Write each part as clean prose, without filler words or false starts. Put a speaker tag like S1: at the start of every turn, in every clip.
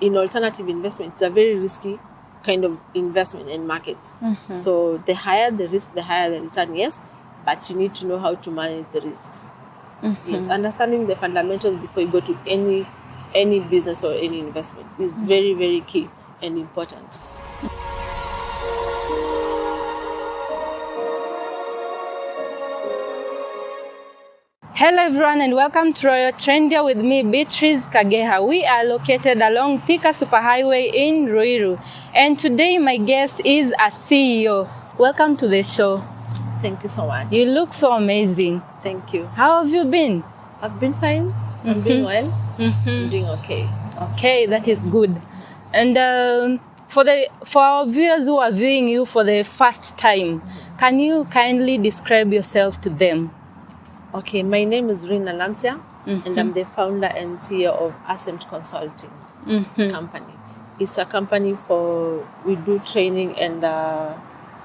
S1: in alternative investment, it's a very risky kind of investment in markets. So the higher the risk, the higher the return, yes, but you need to know how to manage the risks. Yes, understanding the fundamentals before you go to any business or any investment is very, very key and important.
S2: Hello everyone and welcome to Total Trendia with me, Beatrice Kageha. We are located along Thika Superhighway in Ruiru. And today my guest is a CEO. Welcome to the show.
S1: Thank you so much.
S2: You look so amazing.
S1: Thank you.
S2: How have you been?
S1: I've been fine. I'm doing well. I'm doing okay.
S2: Okay, that is good. And for our viewers who are viewing you for the first time, can you kindly describe yourself to them?
S1: Okay, my name is Rina Lamsia, and I'm the founder and CEO of Ascent Consulting Company. It's a company we do training and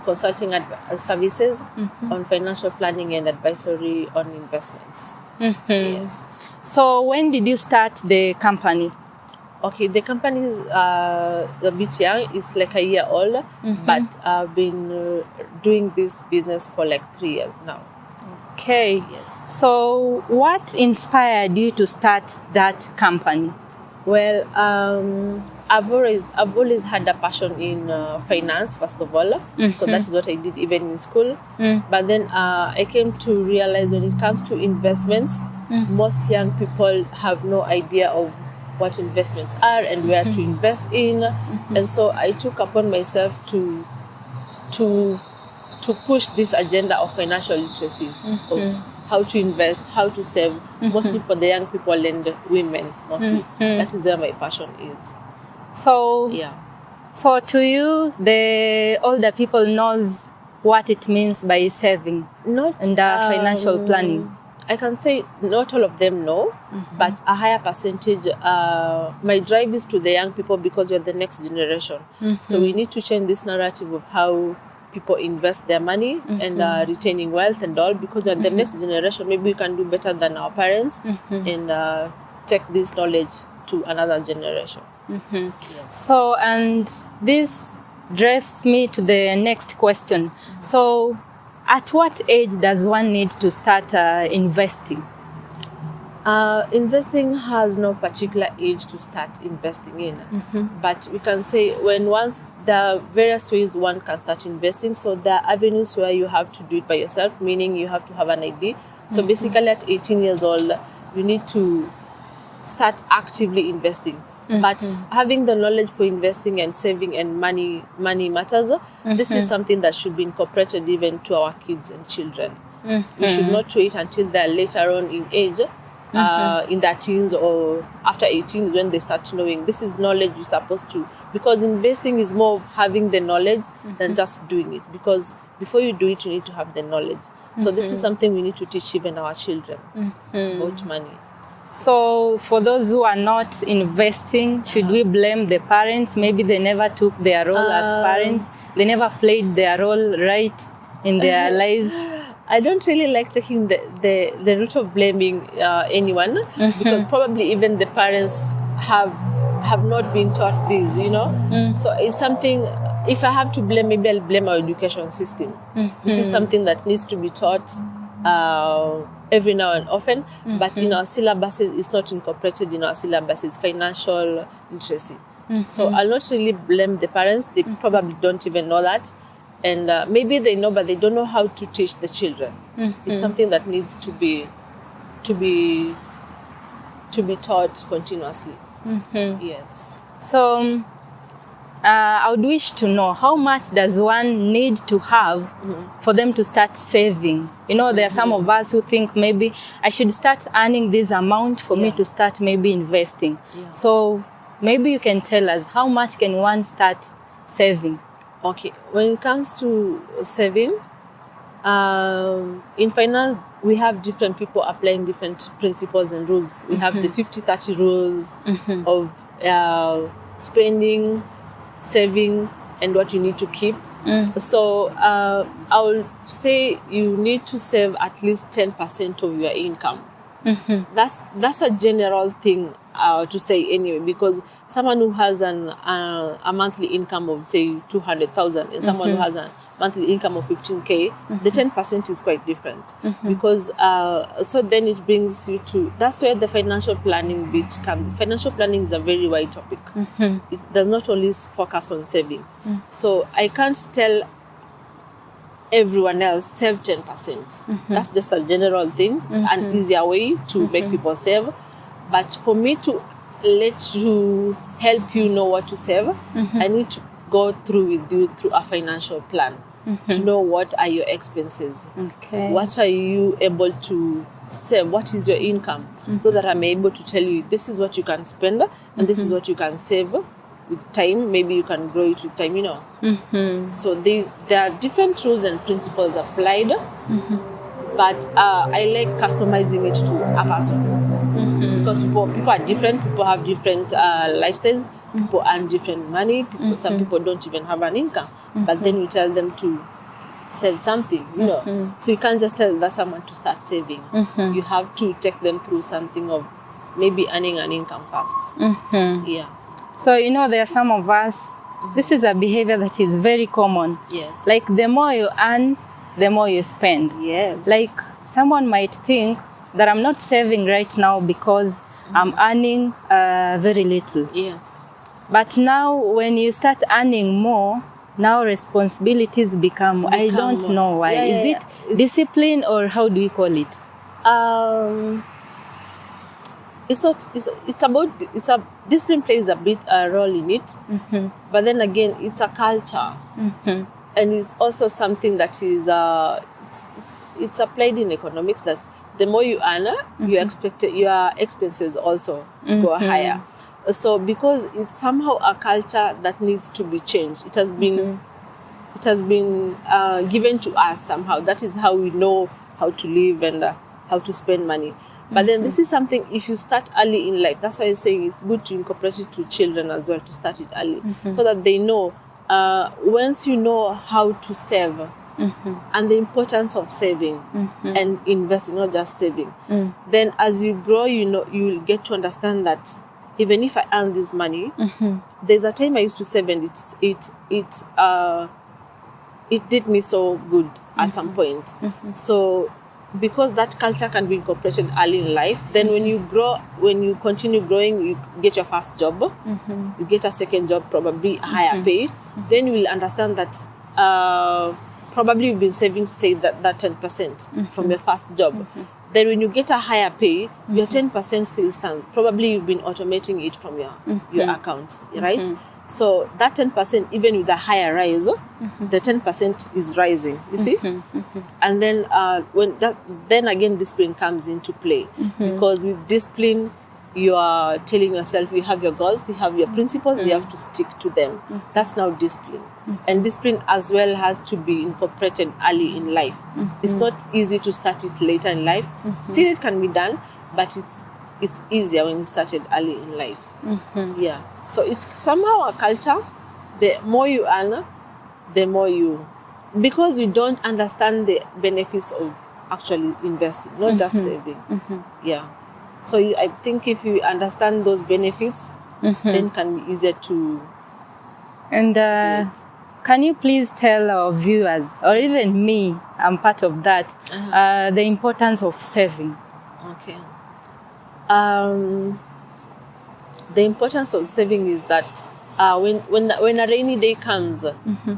S1: consulting services on financial planning and advisory on investments. Yes.
S2: So when did you start the company?
S1: Okay, the company is a bit young. It's like a year old, but I've been doing this business for like 3 years now.
S2: Okay.
S1: Yes.
S2: So what inspired you to start that company?
S1: Well, I've always had a passion in finance, first of all. So that is what I did even in school. But then I came to realize when it comes to investments, most young people have no idea of what investments are and where to invest in. And so I took upon myself to push this agenda of financial literacy, of how to invest, how to save, mostly for the young people and women, mostly. That is where my passion is.
S2: So,
S1: yeah.
S2: So to you, the older people knows what it means by saving and financial planning.
S1: I can say not all of them know, but a higher percentage. My drive is to the young people because we're the next generation. So we need to change this narrative of how people invest their money and retaining wealth and all, because the next generation, maybe we can do better than our parents and take this knowledge to another generation. Yes.
S2: So, and this drives me to the next question. So, at what age does one need to start investing?
S1: Investing has no particular age to start investing in, but we can say there are various ways one can start investing. So there are avenues where you have to do it by yourself, meaning you have to have an ID. So basically at 18 years old, you need to start actively investing. But having the knowledge for investing and saving and money matters. This is something that should be incorporated even to our kids and children. We should not wait until they're later on in age, in their teens or after 18 is when they start knowing. This is knowledge you're supposed to, because investing is more of having the knowledge than just doing it, because before you do it you need to have the knowledge. So this is something we need to teach even our children about money.
S2: So for those who are not investing, should we blame the parents? Maybe they never took their role as parents. They never played their role right in their lives.
S1: I don't really like taking the route of blaming anyone, because probably even the parents have not been taught this, So it's something, if I have to blame, maybe I'll blame our education system. This is something that needs to be taught every now and often, but in our syllabuses, it's not incorporated in our syllabuses, financial literacy. So I'll not really blame the parents. They probably don't even know that. And maybe they know, but they don't know how to teach the children. It's something that needs to be taught continuously. Yes.
S2: So I would wish to know, how much does one need to have for them to start saving? There are some of us who think maybe I should start earning this amount for me to start maybe investing. So maybe you can tell us, how much can one start saving?
S1: Okay, when it comes to saving, in finance, we have different people applying different principles and rules. We have the 50-30 rules of spending, saving, and what you need to keep. So I will say you need to save at least 10% of your income. That's a general thing to say anyway, because someone who has a monthly income of say 200,000 and someone who has a monthly income of 15K, the 10% is quite different, because so then it brings you to, that's where the financial planning bit comes. Financial planning is a very wide topic. It does not only focus on saving. So I can't tell everyone else save 10%. That's just a general thing, an easier way to make people save. But for me to let you, help you know what to save, I need to go through with you through a financial plan to know what are your expenses, what are you able to save, what is your income, so that I'm able to tell you this is what you can spend and this is what you can save. With time, maybe you can grow it with time, you know. So there are different rules and principles applied, but I like customizing it to a person, because people are different. People have different lifestyles. People earn different money. Some people don't even have an income, but then you tell them to save something, you know. So you can't just tell that someone to start saving. You have to take them through something of maybe earning an income first. Yeah.
S2: So, you know, there are some of us, this is a behavior that is very common.
S1: Yes.
S2: Like, the more you earn, the more you spend.
S1: Yes.
S2: Like, someone might think that I'm not saving right now because I'm earning very little.
S1: Yes.
S2: But now, when you start earning more, now responsibilities become I don't
S1: more.
S2: know why. Is it discipline, or how do we call it? Discipline plays a bit a role in it, but then again, it's a culture, and it's also something that is it's applied in economics, that the more you earn, your expenses also go higher. So because it's somehow a culture that needs to be changed, it has been given to us somehow. That is how we know how to live and how to spend money. But then this is something, if you start early in life, that's why I say it's good to incorporate it to children as well, to start it early, so that they know, once you know how to save, and the importance of saving and investing, not just saving, then as you grow, you know, you will get to understand that even if I earn this money, there's a time I used to save and it did me so good at some point. So because that culture can be incorporated early in life, then when you continue growing, you get your first job, you get a second job, probably higher pay, then you will understand that probably you've been saving, say, that 10% from your first job. Then when you get a higher pay, your 10% still stands. Probably you've been automating it from your account, right? So that 10%, even with a higher rise, the 10% is rising, you see? And then then again, discipline comes into play. Because with discipline, you are telling yourself, you have your goals, you have your principles, you have to stick to them. That's now discipline. And discipline as well has to be incorporated early in life. It's not easy to start it later in life. Still, it can be done, but it's easier when it's started early in life. Yeah. So it's somehow a culture. The more you earn, the more you... Because you don't understand the benefits of actually investing, not just saving. Yeah. So I think if you understand those benefits, then it can be easier to... And can you please tell our viewers, or even me, I'm part of that, the importance of saving?
S1: Okay. The importance of saving is that when a rainy day comes,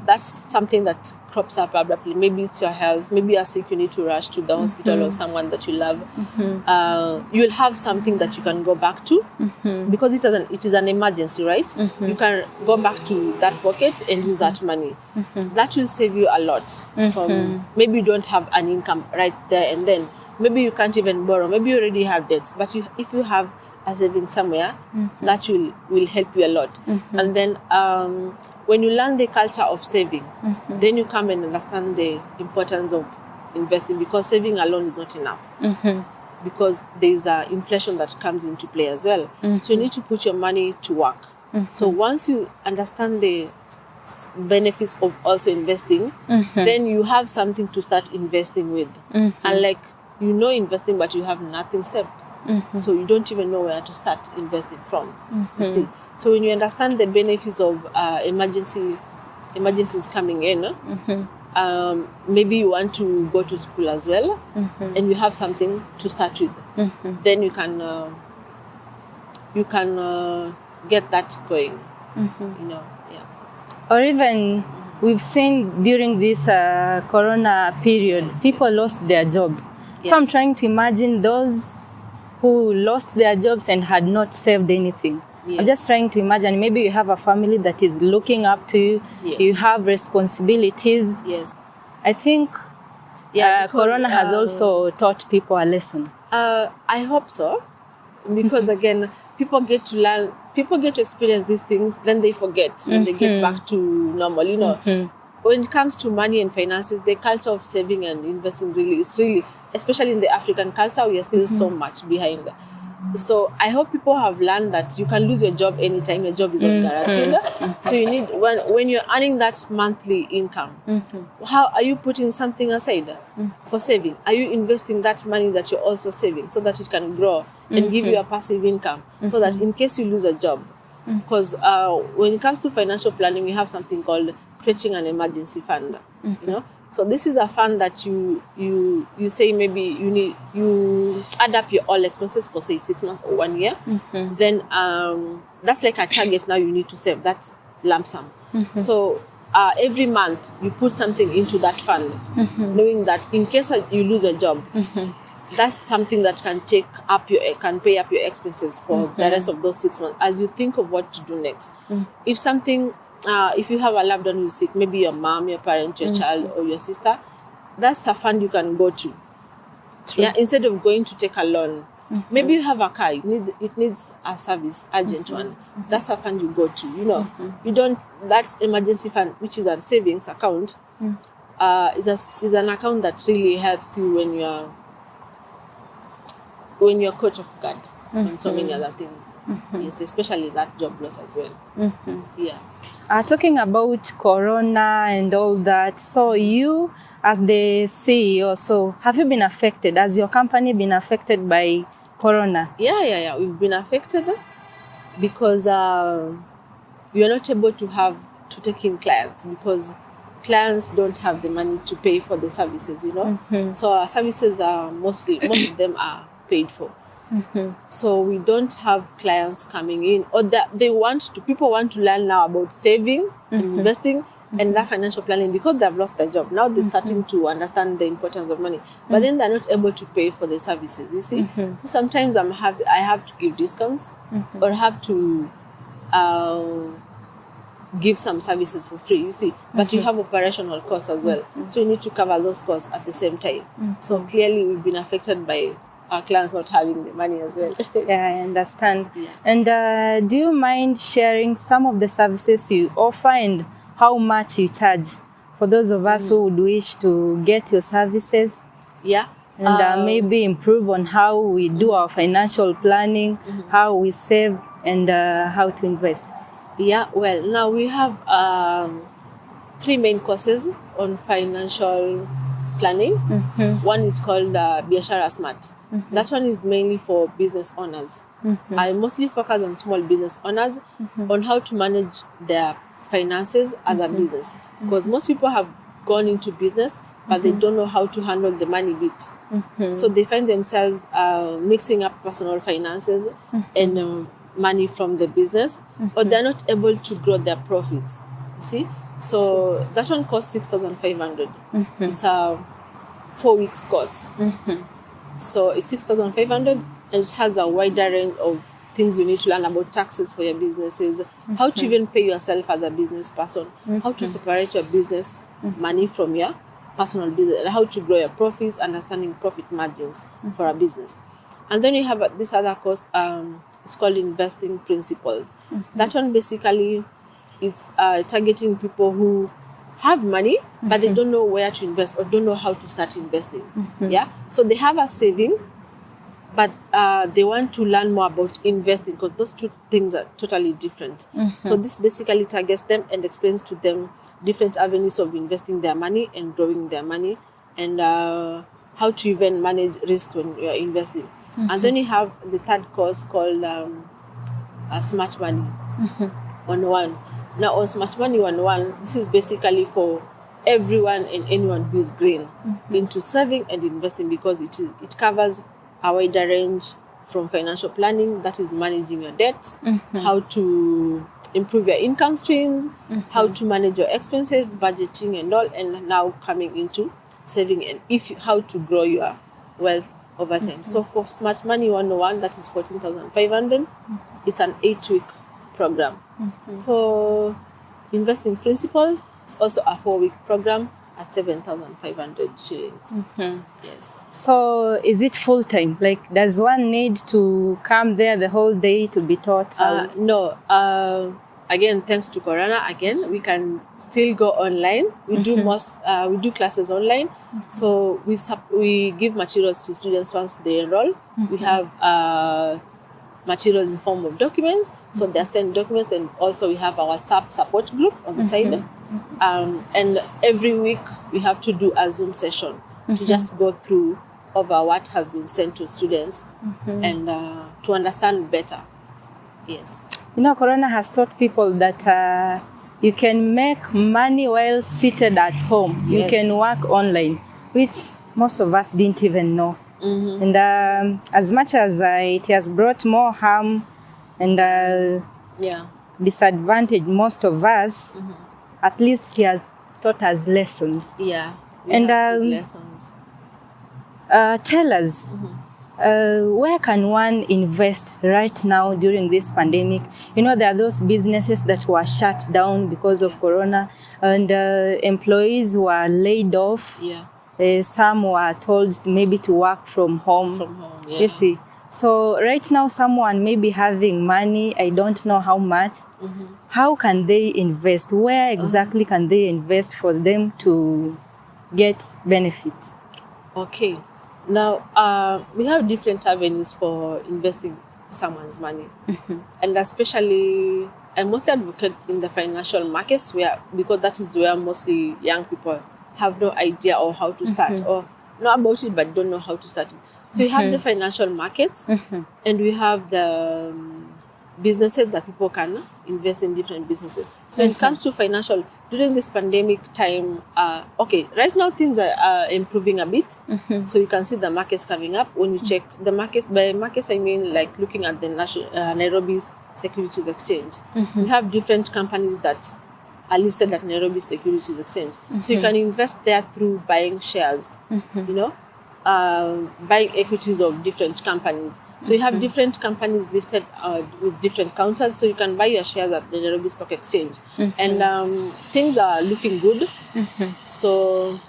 S1: that's something that crops up abruptly. Maybe it's your health, maybe you're sick, you need to rush to the hospital, or someone that you love. You'll have something that you can go back to, because it is an emergency, right? You can go back to that pocket and use that money. That will save you a lot. From maybe you don't have an income right there and then. Maybe you can't even borrow. Maybe you already have debts, but if you have a saving somewhere, that will help you a lot. And then when you learn the culture of saving, then you come and understand the importance of investing, because saving alone is not enough. Because there's inflation that comes into play as well. So you need to put your money to work. So once you understand the benefits of also investing, then you have something to start investing with. Unlike, investing, but you have nothing saved. So you don't even know where to start investing from. You see, so when you understand the benefits of emergencies coming in, maybe you want to go to school as well, and you have something to start with. Then you can get that going.
S2: Or even we've seen during this corona period, people lost their jobs. So I'm trying to imagine those who lost their jobs and had not saved anything. I'm just trying to imagine, maybe you have a family that is looking up to you, you have responsibilities. I think corona has also taught people a lesson.
S1: I hope so, because again, people get to learn, people get to experience these things, then they forget when they get back to normal. When it comes to money and finances, the culture of saving and investing is really, especially in the African culture, we are still so much behind. So I hope people have learned that you can lose your job anytime. Your job is not guaranteed. So you need, when you're earning that monthly income, how are you putting something aside for saving? Are you investing that money that you're also saving so that it can grow and give you a passive income, so that in case you lose a job? Because when it comes to financial planning, we have something called creating an emergency fund. So this is a fund that you say maybe you add up your all expenses for say 6 months or 1 year. Then that's like a target now you need to save that lump sum. So every month you put something into that fund, knowing that in case you lose a job, that's something that can pay up your expenses for the rest of those 6 months as you think of what to do next. If you have a loved one who's sick, maybe your mom, your parent, your child, or your sister, that's a fund you can go to. Instead of going to take a loan. Maybe you have a car, it needs a service, urgent one. That's a fund you go to. You don't. That emergency fund, which is a savings account, is an account that really helps you when you're caught off guard. And so many other things. Yes, especially that job loss as well.
S2: Talking about corona and all that, so you as the CEO, so have you been affected? Has your company been affected by corona?
S1: Yeah. We've been affected because we are not able to take in clients, because clients don't have the money to pay for the services, So our services are most of them are paid for. So we don't have clients coming in, or that people want to learn now about saving, investing, and that financial planning, because they've lost their job. Now they're starting to understand the importance of money, but then they're not able to pay for the services, you see. So sometimes I have to give discounts, or have to give some services for free, you see. But you have operational costs as well, so you need to cover those costs at the same time. So clearly we've been affected by our clients not having the money as well.
S2: I understand. And do you mind sharing some of the services you offer and how much you charge for those of us who would wish to get your services? And maybe improve on how we do our financial planning, how we save, and how to invest.
S1: Well, now we have 3 main courses on financial planning. One is called Biashara Smart. That one is mainly for business owners. I mostly focus on small business owners, on how to manage their finances as a business, because most people have gone into business, but they don't know how to handle the money bit. So they find themselves mixing up personal finances and money from the business, or they're not able to grow their profits. See? So that one costs 6,500. It's a 4 weeks course. So it's 6,500, and it has a wider range of things you need to learn about taxes for your businesses, how to even pay yourself as a business person, how to separate your business money from your personal business, and how to grow your profits, understanding profit margins for a business. And then you have this other course, it's called Investing Principles. That one basically is targeting people who have money, but they don't know where to invest or don't know how to start investing. So they have a saving, but they want to learn more about investing, because those two things are totally different. So this basically targets them and explains to them different avenues of investing their money and growing their money, and how to even manage risk when you are investing. And then you have the third course called Smart Money 101. Now on Smart Money 101, this is basically for everyone and anyone who is green into saving and investing, because it covers a wider range from financial planning, that is managing your debt, how to improve your income streams, how to manage your expenses, budgeting and all, and now coming into saving and how to grow your wealth over time. So for Smart Money 101, that is 14,500. It's an 8-week program. For Investing Principle, it's also a 4-week program at 7,500 shillings. Yes.
S2: So is it full time? Like, does one need to come there the whole day to be taught?
S1: No. Again, thanks to Corona, we can still go online. We do we do classes online. So we give materials to students once they enroll. We have materials in form of documents. So they send documents, and also we have our support group on the side. And every week we have to do a Zoom session to just go through over what has been sent to students and to understand better. Yes.
S2: You know, Corona has taught people that you can make money while seated at home.
S1: Yes.
S2: You can work online, which most of us didn't even know. And as much as it has brought more harm and disadvantage most of us, at least it has taught us lessons.
S1: Yeah.
S2: And
S1: lessons.
S2: Tell us, where can one invest right now during this pandemic? You know, there are those businesses that were shut down because of Corona, and employees were laid off.
S1: Yeah.
S2: Some were told maybe to work from home.
S1: Yeah.
S2: You see. So right now, someone may be having money, I don't know how much. How can they invest? Where exactly can they invest for them to get benefits?
S1: Okay. Now, we have different avenues for investing someone's money. And especially, I mostly advocate in the financial markets, because that is where mostly young people have no idea or how to start, or know about it but don't know how to start it. So we have the financial markets, and we have the businesses that people can invest in different businesses. So when it comes to financial, during this pandemic time, right now things are improving a bit. So you can see the markets coming up. When you check the markets, by markets I mean like looking at the Nairobi's Securities Exchange. We have different companies that are listed at Nairobi Securities Exchange. So you can invest there through buying shares, buying equities of different companies. So you have different companies listed with different counters. So you can buy your shares at the Nairobi Stock Exchange. And things are looking good. So,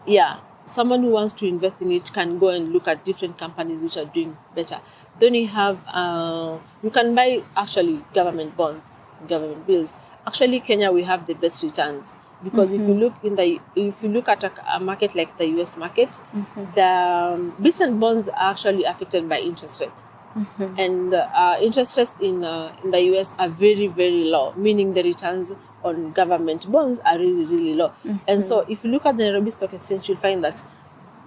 S1: yeah, someone who wants to invest in it can go and look at different companies which are doing better. Then you have, you can buy actually government bonds, government bills. Actually, Kenya, we have the best returns. Because if you look at a market like the US market, the bills and bonds are actually affected by interest rates, and interest rates in the US are very, very low. Meaning the returns on government bonds are really, really low. And so, if you look at the Nairobi Stock Exchange, you'll find that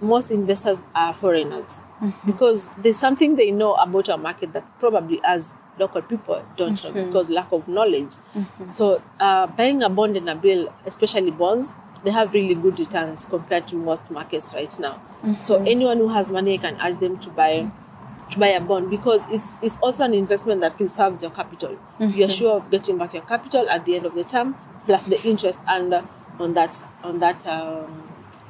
S1: most investors are foreigners because there's something they know about our market that probably as local people don't know because lack of knowledge. So buying a bond and a bill, especially bonds, they have really good returns compared to most markets right now. So anyone who has money, I can urge them to buy a bond because it's also an investment that preserves your capital. You're sure of getting back your capital at the end of the term plus the interest and on that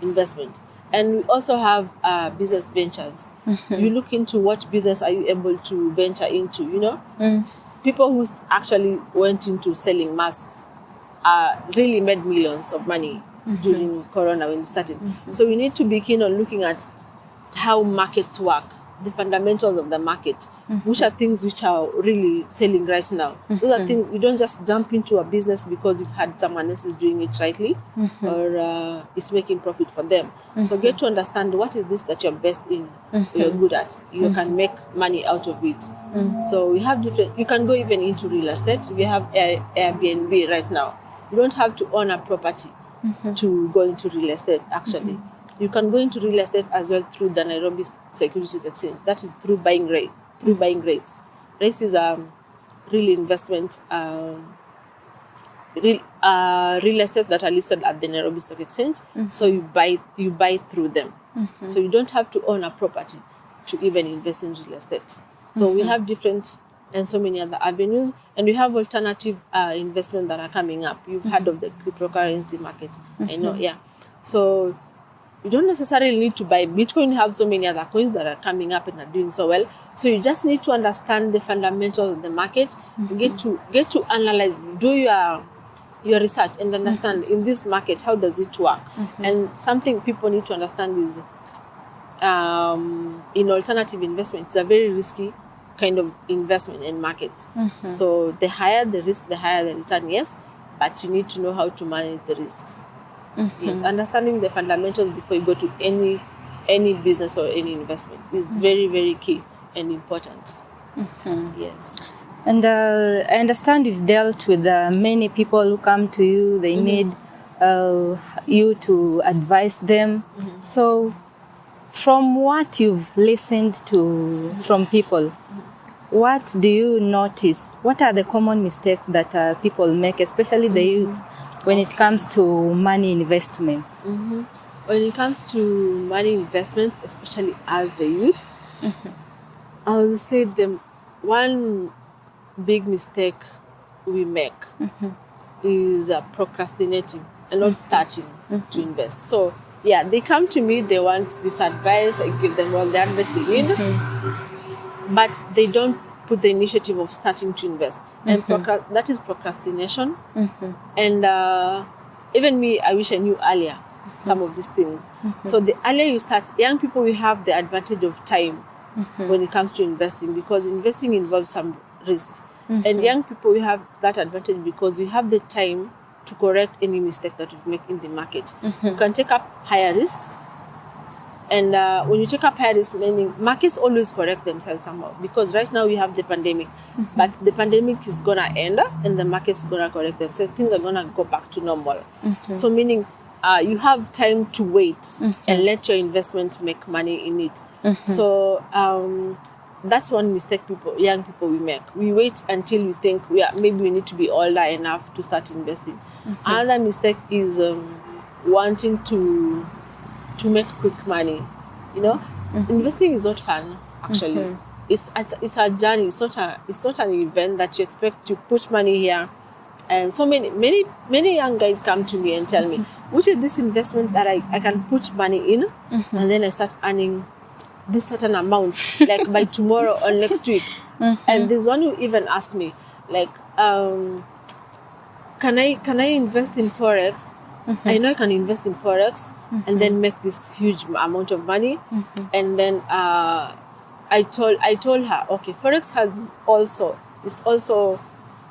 S1: investment. And we also have business ventures. You look into what business are you able to venture into, you know? People who actually went into selling masks really made millions of money during Corona when it started. So we need to be keen on looking at how markets work, the fundamentals of the market, which are things which are really selling right now. Those are things, you don't just jump into a business because you've had someone else is doing it rightly or is making profit for them. So get to understand what is this that you're best in, you're good at, you can make money out of it. So we have different, you can go even into real estate. We have Airbnb right now. You don't have to own a property to go into real estate actually. You can go into real estate as well through the Nairobi Securities Exchange. That is through buying rates. Rates is real investment, real estate that are listed at the Nairobi Stock Exchange. So you buy through them. So you don't have to own a property to even invest in real estate. So we have different and so many other avenues, and we have alternative investment that are coming up. You've heard of the cryptocurrency market, I know, yeah. So you don't necessarily need to buy Bitcoin. You have so many other coins that are coming up and are doing so well. So you just need to understand the fundamentals of the market. You get to analyze, do your research and understand in this market, how does it work? And something people need to understand is in alternative investment, it's a very risky kind of investment in markets. So the higher the risk, the higher the return, yes, but you need to know how to manage the risks. Yes, understanding the fundamentals before you go to any business or any investment is very, very key and important. Yes.
S2: And I understand you've dealt with many people who come to you. They need you to advise them. So from what you've listened to from people, what do you notice? What are the common mistakes that people make, especially the youth, when it comes to money investments?
S1: When it comes to money investments, especially as the youth, I would say the one big mistake we make is procrastinating and not starting to invest. So, yeah, they come to me, they want this advice, I give them all the advice they need, but they don't put the initiative of starting to invest. And that is procrastination. And even me, I wish I knew earlier some of these things. So the earlier you start, young people, we have the advantage of time when it comes to investing, because investing involves some risks. And young people, we have that advantage because you have the time to correct any mistake that you make in the market. You can take up higher risks. And when you take up higher risks, meaning markets always correct themselves somehow, because right now we have the pandemic, but the pandemic is going to end and the market's going to correct themselves. Things are going to go back to normal. So meaning you have time to wait and let your investment make money in it. So that's one mistake young people we make. We wait until we think maybe we need to be older enough to start investing. Another mistake is wanting to make quick money. Investing is not fun, actually. It's a journey. It's not an event that you expect to put money here. And so many young guys come to me and tell me, which is this investment that I can put money in, and then I start earning this certain amount, like by tomorrow or next week. And there's one who even asked me, like, can I invest in Forex? I know I can invest in Forex and then make this huge amount of money. And then I told her, okay, Forex is also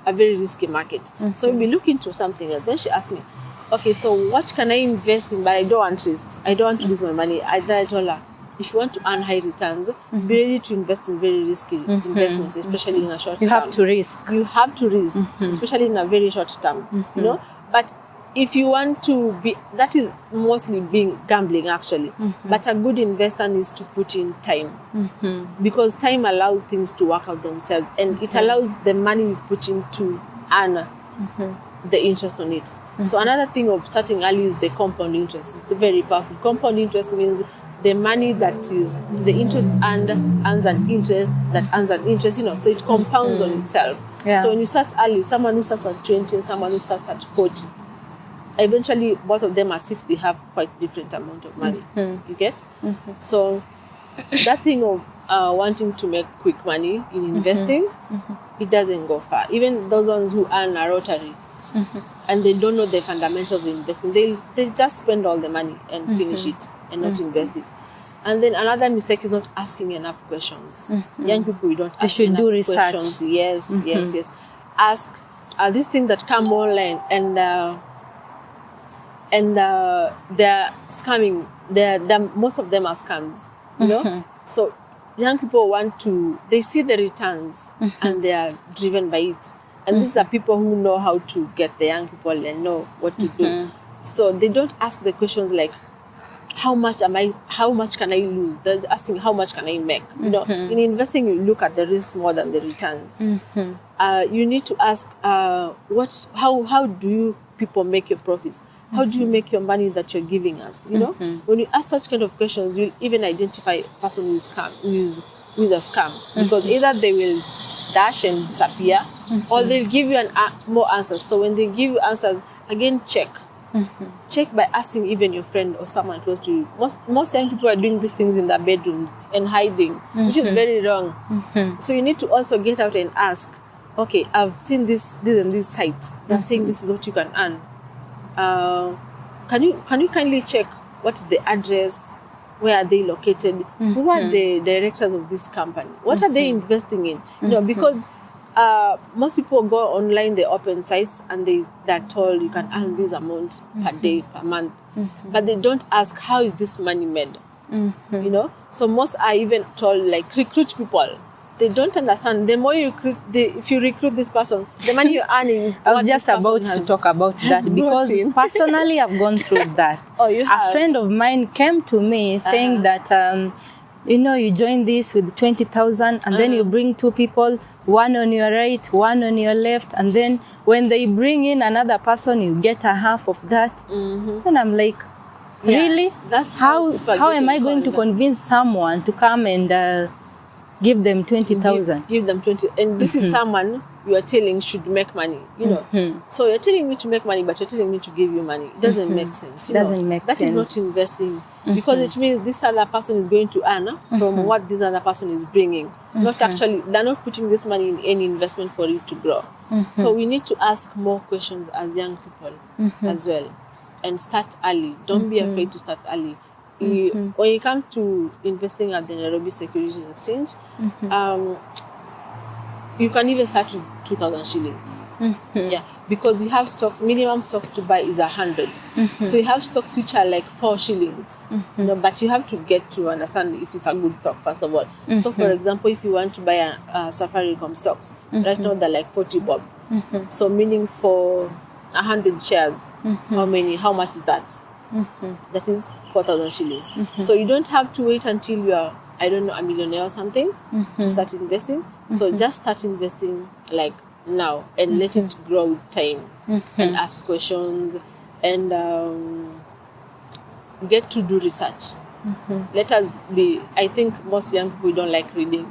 S1: a very risky market. So we'll be looking into something else. Then she asked me, okay, so what can I invest in? But I don't want risks. I don't want to lose my money. I told her, if you want to earn high returns, be ready to invest in very risky investments, especially in a short term.
S2: You have to risk.
S1: You have to risk, especially in a very short term. But if you want to be, that is mostly being gambling, actually. But a good investor needs to put in time, because time allows things to work out themselves, and it allows the money you put in to earn the interest on it. So another thing of starting early is the compound interest. It's very powerful. Compound interest means the money that is, the interest earns an interest that earns an interest, so it compounds on itself. So when you start early, someone who starts at 20 and someone who starts at 40, eventually both of them at 60 have quite different amount of money. You get? So that thing of wanting to make quick money in investing, it doesn't go far. Even those ones who earn a rotary and they don't know the fundamentals of investing, they just spend all the money and finish it and not invest it. And then another mistake is not asking enough questions. Young people, we don't ask enough
S2: do research.
S1: Questions. Yes. Ask these things that come online and they're scamming. Most of them are scams, So young people they see the returns and they are driven by it. And these are people who know how to get the young people and know what to do. So they don't ask the questions like, how much can I lose? They're asking how much can I make? You know, in investing, you look at the risks more than the returns. You need to ask, how do you people make your profits? How do you make your money that you're giving us? You know, when you ask such kind of questions, you'll even identify a person who is a scam, because either they will dash and disappear, or they'll give you more answers. So when they give you answers, again, check by asking even your friend or someone close to you. Most young people are doing these things in their bedrooms and hiding, which is very wrong. So you need to also get out and ask, okay, I've seen this and this site. They're saying this is what you can earn. Can you kindly check what's the address? Where are they located? Who are the directors of this company? What are they investing in? You know, because most people go online, they open sites, and they're told you can earn this amount per day, per month. But they don't ask, how is this money made? You know, so most are even told, like, recruit people. They don't understand. The more you recruit, if you recruit this person, the money you earn is.
S2: I was just about to talk about that, because personally I've gone through that.
S1: Oh, you have?
S2: A friend of mine came to me saying that, you know, you join this with 20,000, and then you bring two people, one on your right, one on your left, and then when they bring in another person, you get a half of that. And I'm like, really?
S1: That's
S2: how am I going to convince someone to come and give them 20,000?
S1: Give them 20, and this is someone you are telling should make money, you know. So you're telling me to make money, but you're telling me to give you money. It doesn't make sense.
S2: Doesn't make sense.
S1: That is not investing, because it means this other person is going to earn from what this other person is bringing. Not actually, they're not putting this money in any investment for it to grow. So we need to ask more questions as young people as well, and start early. Don't be afraid to start early. When it comes to investing at the Nairobi Securities Exchange, you can even start with 2,000 shillings. Yeah, because you have stocks, minimum stocks to buy is 100. So you have stocks which are like 4 shillings. You know, but you have to get to understand if it's a good stock, first of all. So for example, if you want to buy a Safaricom stocks, right now they're like 40 bob. So meaning for 100 shares, how much is that? That is 4,000 shillings. So you don't have to wait until you are, I don't know, a millionaire or something to start investing. So just start investing like now, and let it grow with time, and ask questions, and get to do research. Let us be, I think most young people don't like reading,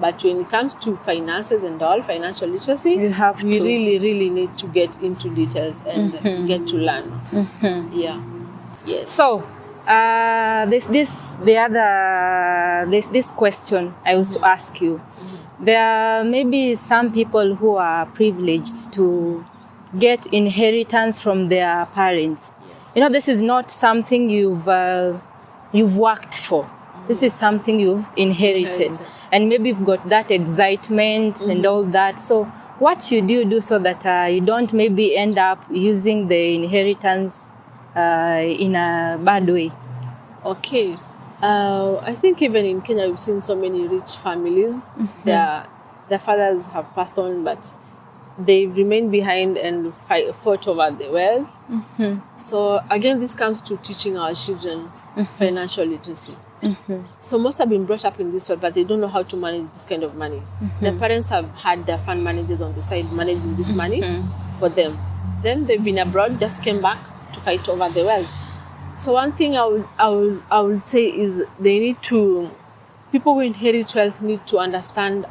S1: but when it comes to finances and all, financial literacy,
S2: you
S1: really, really need to get into details and get to learn. Yeah. Yes.
S2: So, there's this question I was to ask you. There are maybe some people who are privileged to get inheritance from their parents. Yes. You know, this is not something you've worked for. This is something you've inherited. And maybe you've got that excitement and all that. So what should you do so that you don't maybe end up using the inheritance in a bad way?
S1: Okay. I think even in Kenya, we've seen so many rich families. Their fathers have passed on, but they've remained behind and fought over the wealth. So again, this comes to teaching our children financial literacy. So most have been brought up in this world, but they don't know how to manage this kind of money. Their parents have had their fund managers on the side managing this money for them. Then they've been abroad, just came back to fight over the wealth. So one thing I would say is people who inherit wealth need to understand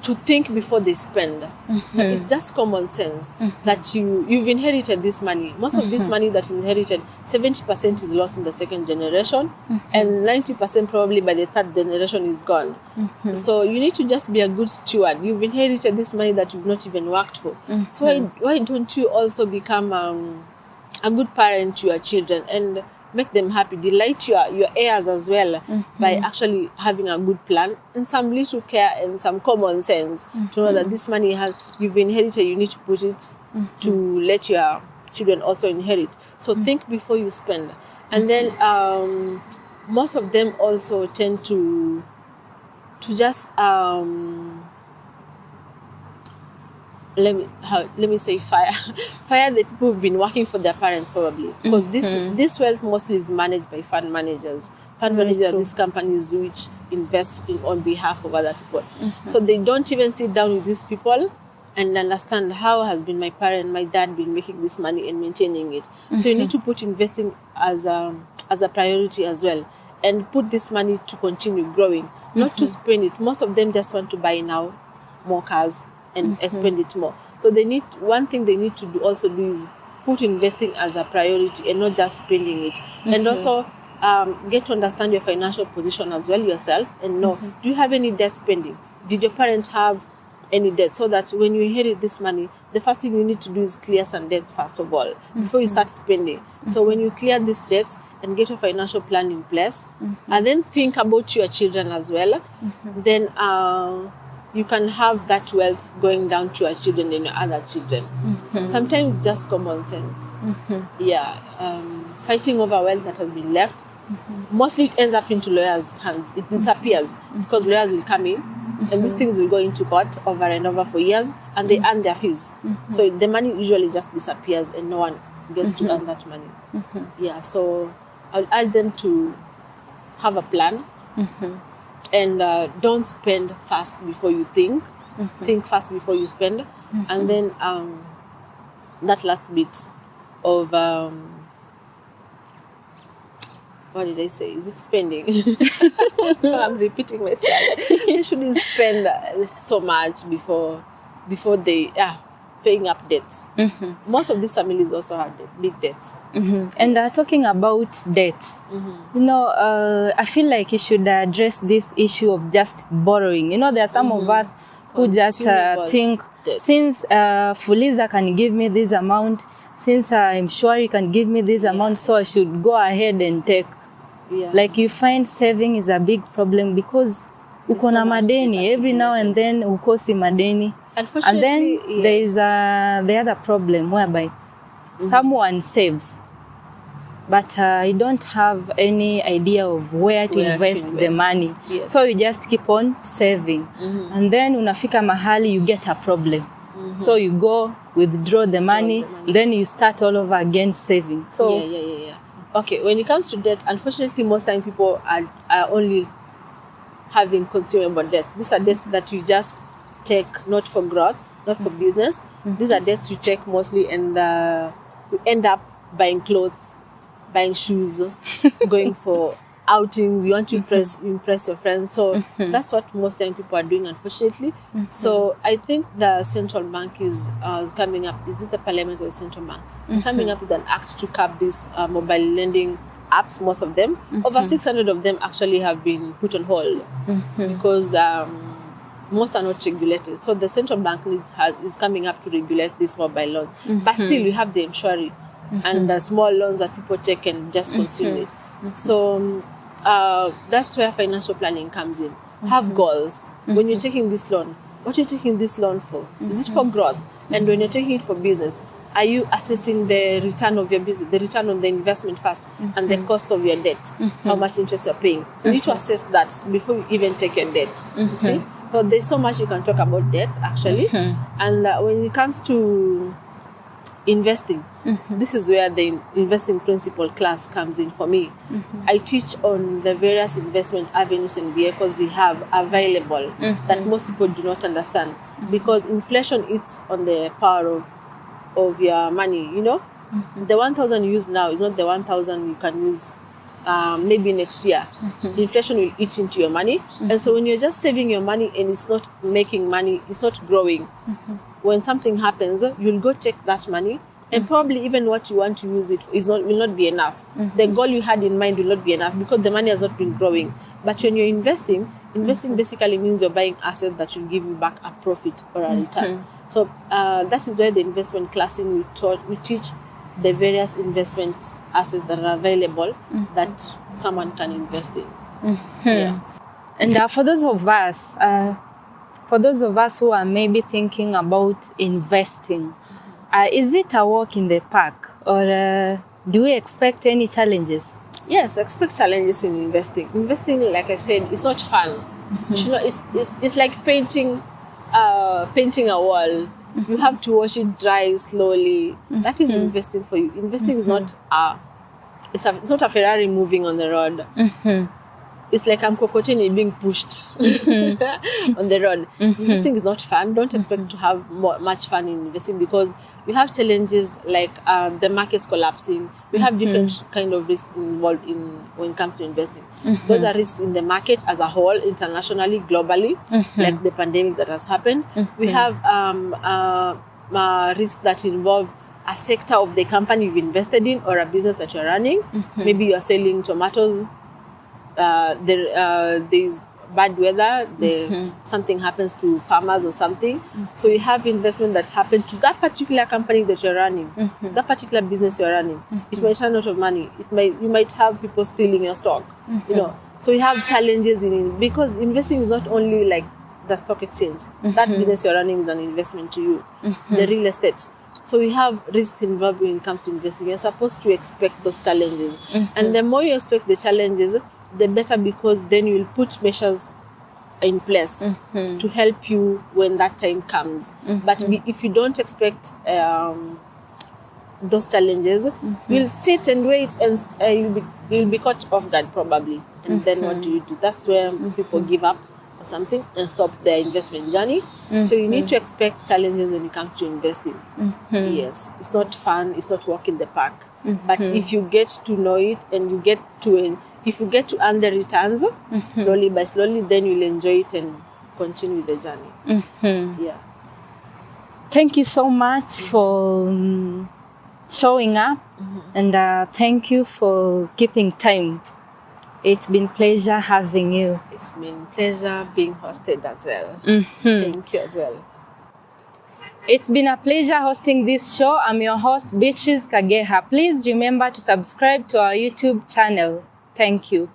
S1: to think before they spend. It's just common sense that you've inherited this money. Most of this money that is inherited, 70% is lost in the second generation, and 90% probably by the third generation is gone. So you need to just be a good steward. You've inherited this money that you've not even worked for. So why don't you also become a good parent to your children and make them happy, delight your heirs as well by actually having a good plan and some little care and some common sense to know that this money you've inherited, you need to put it to let your children also inherit. So think before you spend. And then most of them also tend to let me say fire the people who've been working for their parents, probably, because this wealth mostly is managed by fund managers. Fund managers are these companies which invest on behalf of other people. So they don't even sit down with these people and understand how has been my dad been making this money and maintaining it. So you need to put investing as a priority as well, and put this money to continue growing, not to spend it. Most of them just want to buy now more cars and spend it more. So one thing they need to do is put investing as a priority and not just spending it. And also get to understand your financial position as well yourself, and know, do you have any debt spending? Did your parents have any debt? So that when you inherit this money, the first thing you need to do is clear some debts first of all before you start spending. So when you clear these debts and get your financial plan in place, and then think about your children as well, then you can have that wealth going down to your children and your other children. Sometimes it's just common sense. Fighting over wealth that has been left, mostly it ends up into lawyers' hands. It disappears because lawyers will come in and these things will go into court over and over for years, and they earn their fees. So the money usually just disappears and no one gets to earn that money. So I'll urge them to have a plan, and don't spend fast before you think. Think fast before you spend. And then that last bit of what did I say? Is it spending? I'm repeating myself. You shouldn't spend so much before they paying up debts. Most of these families also have big debts.
S2: And talking about debts, I feel like you should address this issue of just borrowing. There are some of us who just think, since Fuliza can give me this amount, since I'm sure he can give me this amount, so I should go ahead and take. Like you find saving is a big problem because uko na madeni every now and then ukosi madeni. And then there is the other problem whereby someone saves, but you don't have any idea of where to invest the money. So you just keep on saving. And then unafika mahali you get a problem. So you go withdraw the money, then you start all over again saving. So
S1: okay, when it comes to debt, unfortunately most time people are only having consumable debts. These are debts that you just take, not for growth, not for business. These are debts you take mostly, and you end up buying clothes, buying shoes, going for outings. You want to impress your friends. So that's what most young people are doing, unfortunately. So I think the central bank is coming up. Is it the parliament or the central bank? Coming up with an act to cap these mobile lending apps. Most of them, over 600 of them, actually have been put on hold because most are not regulated. So the central bank is coming up to regulate this mobile loan. But still, you have the insurance and the small loans that people take and just consume it. So that's where financial planning comes in. Have goals. When you're taking this loan, what are you taking this loan for? Is it for growth? And when you're taking it for business, are you assessing the return of your business, the return on the investment first, and the cost of your debt, how much interest you're paying? You need to assess that before you even take your debt. You see? So there's so much you can talk about debt, actually. And when it comes to investing, this is where the investing principle class comes in for me. I teach on the various investment avenues and vehicles we have available that most people do not understand, because inflation is on the power of your money. The 1,000 you use now is not the 1,000 you can use maybe next year. Inflation will eat into your money, and so when you're just saving your money and it's not making money, it's not growing, when something happens, you'll go take that money, and probably even what you want to use it will not be enough. The goal you had in mind will not be enough because the money has not been growing. But when you're investing basically means you're buying assets that will give you back a profit or a return. So that is why the investment classing we teach the various investment assets that are available that someone can invest in.
S2: And for those of us who are maybe thinking about investing, is it a walk in the park, or do we expect any challenges?
S1: Yes, expect challenges in investing. Investing, like I said, it's not fun. It's like painting a wall. You have to wash it dry slowly. That is investing for you. Investing is not it's not a Ferrari moving on the road. It's like I'm mkokoteni being pushed on the road. Investing is not fun. Don't expect to have much fun in investing, because you have challenges like the market's collapsing. We have different kind of risks involved in when it comes to investing. Those are risks in the market as a whole, internationally, globally, like the pandemic that has happened. We have risks that involve a sector of the company you've invested in or a business that you're running. Maybe you're selling tomatoes. There's bad weather, something happens to farmers or something. So you have investment that happened to that particular company that you're running, that particular business you're running. It might run out of money. You might have people stealing your stock. You know, so you have challenges because investing is not only like the stock exchange. That business you're running is an investment to you. The real estate. So we have risks involved when it comes to investing. You're supposed to expect those challenges, and the more you expect the challenges, the better, because then you'll put measures in place to help you when that time comes. But if you don't expect those challenges, you'll sit and wait, and you'll be caught off guard probably. And then what do? That's where people give up or something and stop their investment journey. So you need to expect challenges when it comes to investing. Yes, it's not fun. It's not walk in the park. But if you get to know it and you get to if you get to earn the returns slowly by slowly, then you'll enjoy it and continue the journey. Yeah.
S2: Thank you so much for showing up, and thank you for keeping time. It's been pleasure having you.
S1: It's been pleasure being hosted as well. Thank you as well.
S2: It's been a pleasure hosting this show. I'm your host, Beatrice Kageha. Please remember to subscribe to our YouTube channel. Thank you.